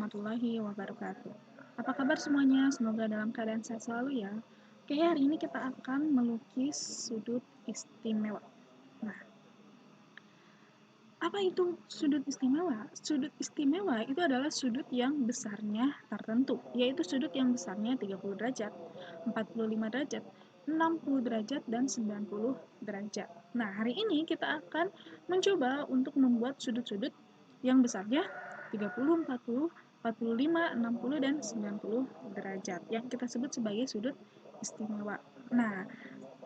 warahmatullahi wabarakatuh. Apa kabar semuanya? Semoga dalam keadaan sehat selalu ya. Oke, hari ini kita akan melukis sudut istimewa. Nah, apa itu sudut istimewa? Sudut istimewa itu adalah sudut yang besarnya tertentu, yaitu sudut yang besarnya 30 derajat, 45 derajat, 60 derajat, dan 90 derajat. Nah, hari ini kita akan mencoba untuk membuat sudut-sudut yang besarnya 30, 40, 45, 60, dan 90 derajat yang kita sebut sebagai sudut istimewa. Nah,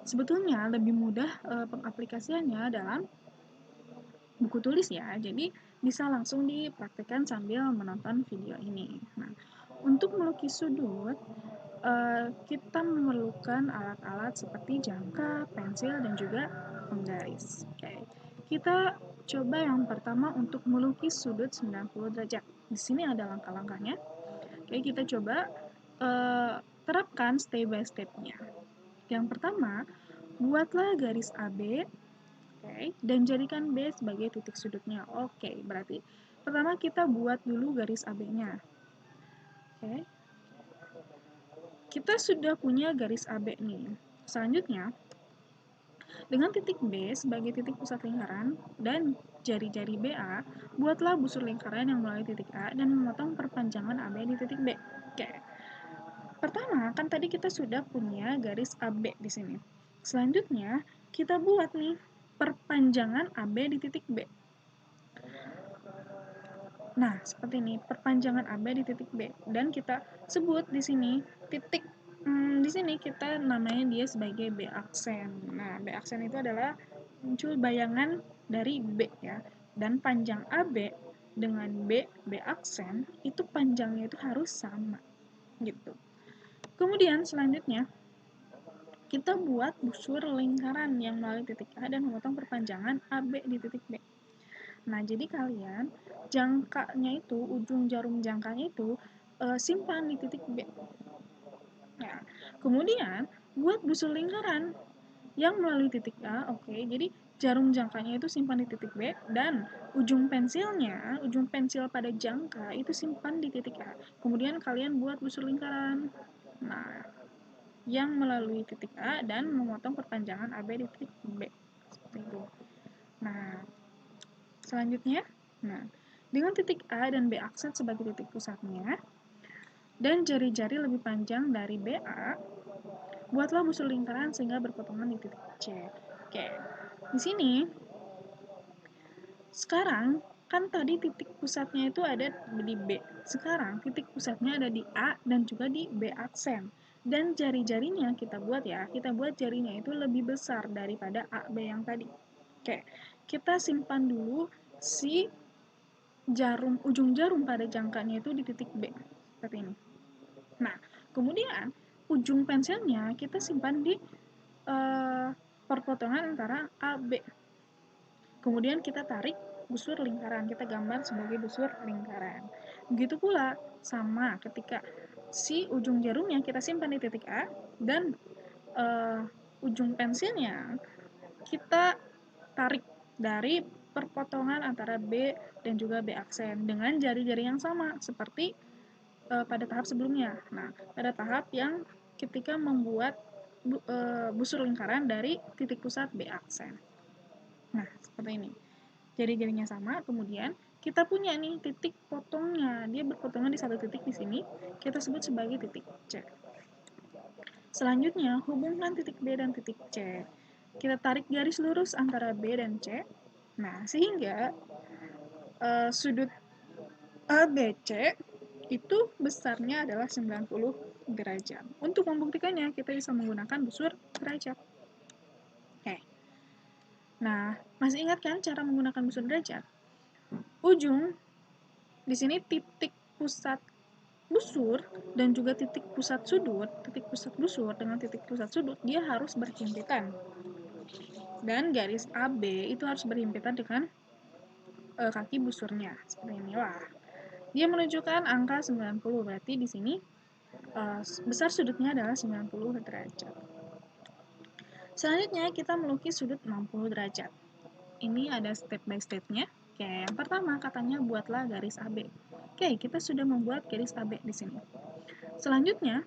sebetulnya lebih mudah pengaplikasiannya dalam buku tulis ya, jadi bisa langsung dipraktikkan sambil menonton video ini. Nah, untuk melukis sudut, kita memerlukan alat-alat seperti jangka, pensil, dan juga penggaris. Oke. Kita coba yang pertama untuk melukis sudut 90 derajat. Di sini ada langkah-langkahnya. Oke, kita coba terapkan step by step-nya. Yang pertama, buatlah garis AB, dan jadikan B sebagai titik sudutnya. Oke, berarti pertama kita buat dulu garis AB-nya. Oke. Kita sudah punya garis AB nih. Selanjutnya, dengan titik B sebagai titik pusat lingkaran dan jari-jari BA, buatlah busur lingkaran yang melalui titik A dan memotong perpanjangan AB di titik B. Oke. Pertama, kan tadi kita sudah punya garis AB di sini. Selanjutnya, kita buat nih perpanjangan AB di titik B. Nah, seperti ini, perpanjangan AB di titik B. Dan kita sebut di sini titik, di sini kita namanya dia sebagai B aksen. Nah, B aksen itu adalah muncul bayangan dari B ya. Dan panjang AB dengan B aksen, itu panjangnya itu harus sama. Gitu. Kemudian selanjutnya, kita buat busur lingkaran yang melalui titik A dan memotong perpanjangan AB di titik B. Nah, jadi kalian jangkanya itu, ujung jarum jangkanya itu simpan di titik B. Nah, kemudian buat busur lingkaran yang melalui titik A, oke. Jadi jarum jangkanya itu simpan di titik B dan ujung pensilnya, ujung pensil pada jangka itu simpan di titik A. Kemudian kalian buat busur lingkaran. Nah, yang melalui titik A dan memotong perpanjangan AB di titik B. Seperti itu. Nah, selanjutnya, dengan titik A dan B aksen sebagai titik pusatnya, dan jari-jari lebih panjang dari BA, buatlah busur lingkaran sehingga berpotongan di titik C. Oke, di sini, sekarang, kan tadi titik pusatnya itu ada di B. Sekarang, titik pusatnya ada di A dan juga di B aksen. Dan jari-jarinya kita buat ya, kita buat jarinya itu lebih besar daripada AB yang tadi. Oke, kita simpan dulu si ujung jarum pada jangkanya itu di titik B, seperti ini. Nah, kemudian ujung pensilnya kita simpan di perpotongan antara AB. Kemudian kita tarik busur lingkaran, kita gambar sebagai busur lingkaran. Begitu pula sama ketika si ujung jarumnya kita simpan di titik A dan ujung pensilnya kita tarik dari perpotongan antara B dan juga B aksen dengan jari-jari yang sama seperti pada tahap sebelumnya. Nah, pada tahap yang ketika membuat busur lingkaran dari titik pusat B aksen. Nah, seperti ini. Jari-jarinya sama, kemudian kita punya nih titik potongnya. Dia berpotongan di satu titik di sini, kita sebut sebagai titik C. Selanjutnya, hubungkan titik B dan titik C. Kita tarik garis lurus antara B dan C. Nah, sehingga sudut ABC itu besarnya adalah 90 derajat. Untuk membuktikannya, kita bisa menggunakan busur derajat. Oke. Nah, masih ingat kan cara menggunakan busur derajat? Ujung, di sini titik pusat busur dan juga titik pusat sudut, titik pusat busur dengan titik pusat sudut, dia harus berhimpitan. Dan garis AB itu harus berhimpitan dengan kaki busurnya. Seperti inilah. Dia menunjukkan angka 90, berarti di sini besar sudutnya adalah 90 derajat. Selanjutnya kita melukis sudut 60 derajat. Ini ada step by step-nya. Oke, yang pertama katanya buatlah garis AB. Oke, kita sudah membuat garis AB di sini. Selanjutnya,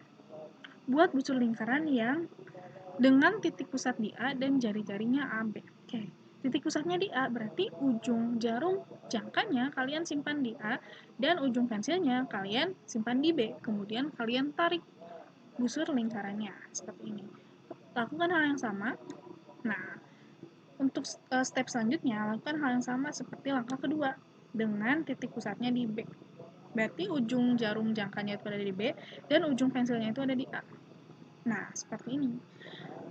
buat busur lingkaran yang dengan titik pusat di A dan jari-jarinya AB. Oke, titik pusatnya di A berarti ujung jarum jangkanya kalian simpan di A dan ujung pensilnya kalian simpan di B. Kemudian kalian tarik busur lingkarannya seperti ini. Lakukan hal yang sama. Nah, untuk step selanjutnya, lakukan hal yang sama seperti langkah kedua dengan titik pusatnya di B. Berarti ujung jarum jangkanya itu ada di B dan ujung pensilnya itu ada di A. Nah, seperti ini.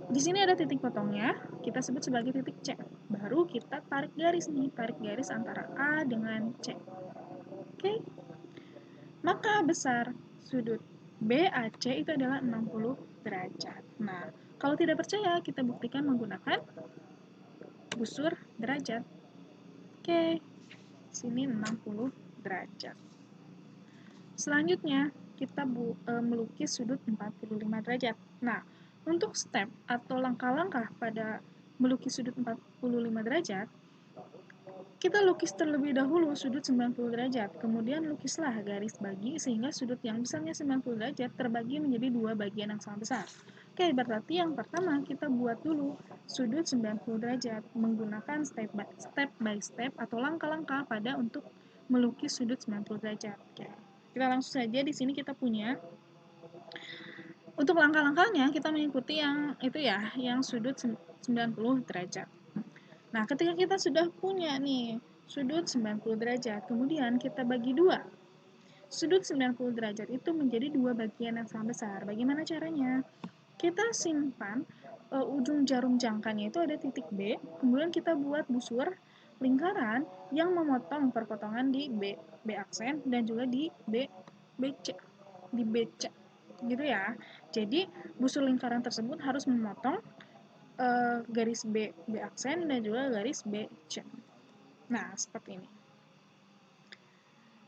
Di sini ada titik potongnya, kita sebut sebagai titik C. Baru kita tarik garis nih, tarik garis antara A dengan C. Oke? Maka besar sudut BAC itu adalah 60 derajat. Nah, kalau tidak percaya, kita buktikan menggunakan busur derajat. Oke, sini 60 derajat. Selanjutnya, kita melukis sudut 45 derajat. Nah, untuk step atau langkah-langkah pada melukis sudut 45 derajat, kita lukis terlebih dahulu sudut 90 derajat, kemudian lukislah garis bagi sehingga sudut yang besarnya 90 derajat terbagi menjadi dua bagian yang sama besar. Oke, berarti yang pertama kita buat dulu sudut 90 derajat menggunakan step by step atau langkah-langkah pada untuk melukis sudut 90 derajat. Oke, kita langsung saja di sini kita punya. Untuk langkah-langkahnya kita mengikuti yang itu ya, yang sudut 90 derajat. Nah, ketika kita sudah punya nih sudut 90 derajat, kemudian kita bagi dua. Sudut 90 derajat itu menjadi dua bagian yang sama besar. Bagaimana caranya? Kita simpan ujung jarum jangkanya itu ada titik B, kemudian kita buat busur lingkaran yang memotong perpotongan di B aksen dan juga di BC. Di BC. Gitu ya. Jadi, busur lingkaran tersebut harus memotong garis B aksen dan juga garis B C. Nah, seperti ini.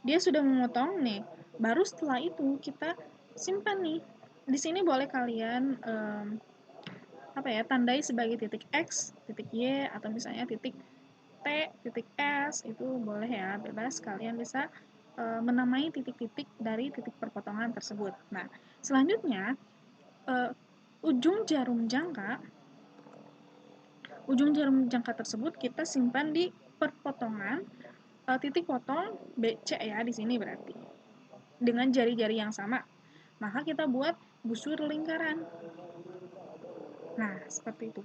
Dia sudah memotong nih. Baru setelah itu kita simpan nih. Di sini boleh kalian tandai sebagai titik X, titik Y, atau misalnya titik T, titik S, itu boleh ya, bebas kalian bisa menamai titik-titik dari titik perpotongan tersebut. Nah, selanjutnya ujung jarum jangka tersebut kita simpan di perpotongan titik potong BC ya di sini berarti. Dengan jari-jari yang sama. Maka kita buat busur lingkaran. Nah, seperti itu.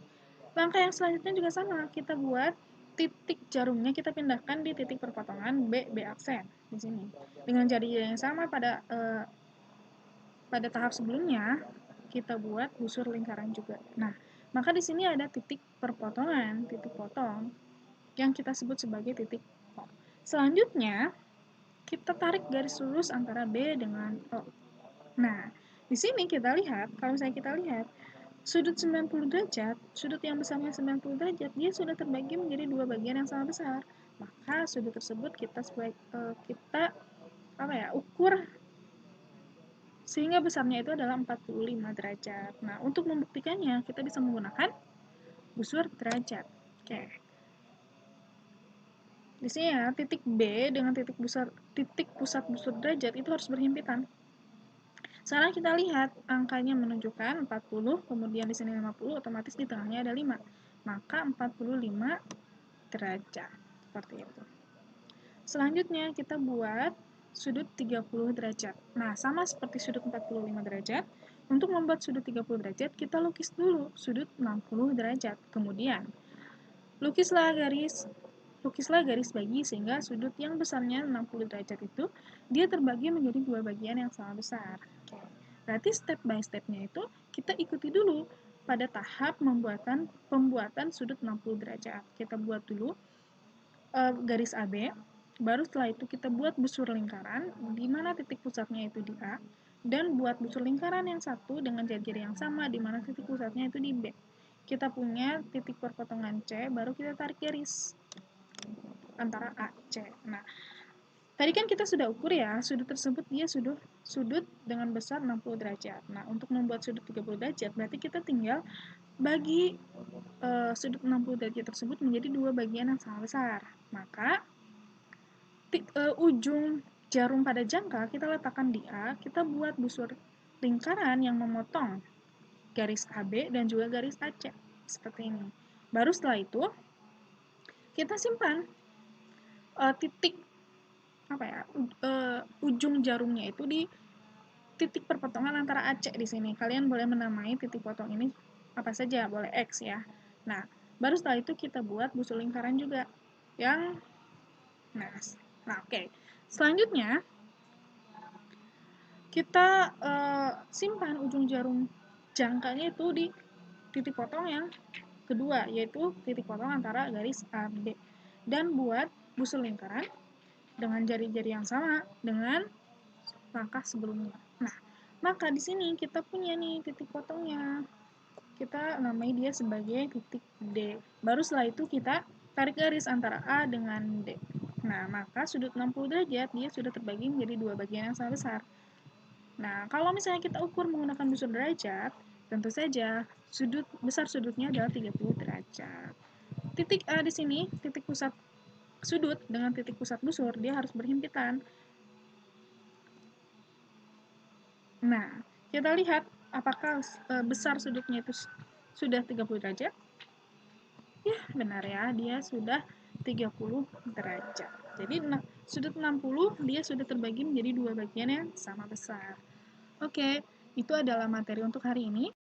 Langkah yang selanjutnya juga sama. Kita buat titik jarumnya kita pindahkan di titik perpotongan B aksen di sini. Dengan jari-jari yang sama pada tahap sebelumnya kita buat busur lingkaran juga. Nah, maka di sini ada titik perpotongan, titik potong yang kita sebut sebagai titik O. Selanjutnya, kita tarik garis lurus antara B dengan O. Nah, di sini kita lihat, kalau misalnya kita lihat, sudut 90 derajat, sudut yang besarnya 90 derajat, dia sudah terbagi menjadi dua bagian yang sama besar. Maka sudut tersebut kita ukur sehingga besarnya itu adalah 45 derajat. Nah, untuk membuktikannya, kita bisa menggunakan busur derajat. Oke. Di sini ya, titik B dengan titik pusat busur derajat itu harus berhimpitan. Sekarang kita lihat angkanya menunjukkan 40, kemudian di sini 50, otomatis di tengahnya ada 5. Maka 45 derajat. Seperti itu. Selanjutnya kita buat sudut 30 derajat. Nah, sama seperti sudut 45 derajat, untuk membuat sudut 30 derajat, kita lukis dulu sudut 60 derajat. Kemudian, lukislah garis bagi sehingga sudut yang besarnya 60 derajat itu dia terbagi menjadi dua bagian yang sama besar. Oke. Berarti step by stepnya itu kita ikuti dulu pada tahap pembuatan sudut 60 derajat. Kita buat dulu garis AB, baru setelah itu kita buat busur lingkaran di mana titik pusatnya itu di A, dan buat busur lingkaran yang satu dengan jari-jari yang sama di mana titik pusatnya itu di B. Kita punya titik perpotongan C, baru kita tarik garis antara A, C. Nah, tadi kan kita sudah ukur ya, sudut tersebut dia sudut dengan besar 60 derajat. Nah, untuk membuat sudut 30 derajat, berarti kita tinggal bagi sudut 60 derajat tersebut menjadi dua bagian yang sama besar. Maka, ujung jarum pada jangka kita letakkan di A, kita buat busur lingkaran yang memotong garis AB dan juga garis AC seperti ini. Baru setelah itu kita simpan titik ujung jarumnya itu di titik perpotongan antara AC di sini. Kalian boleh menamai titik potong ini apa saja, boleh X ya. Nah, baru setelah itu kita buat busur lingkaran juga yang oke. Selanjutnya kita simpan ujung jarum jangkanya itu di titik potong yang kedua, yaitu titik potong antara garis AB. Dan buat busur lingkaran dengan jari-jari yang sama dengan langkah sebelumnya. Nah, maka di sini kita punya nih titik potongnya. Kita namai dia sebagai titik D. Baru setelah itu kita tarik garis antara A dengan D. Nah, maka sudut 60 derajat dia sudah terbagi menjadi dua bagian yang sama besar. Nah, kalau misalnya kita ukur menggunakan busur derajat, tentu saja besar sudutnya adalah 30 derajat. Titik A di sini, titik pusat sudut dengan titik pusat busur, dia harus berhimpitan. Nah, kita lihat apakah besar sudutnya itu sudah 30 derajat? Ya, benar ya, dia sudah 30 derajat. Jadi sudut 60 dia sudah terbagi menjadi dua bagian yang sama besar. Oke, itu adalah materi untuk hari ini.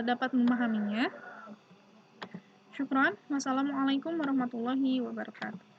dapat memahaminya. Syukran. Wassalamualaikum warahmatullahi wabarakatuh.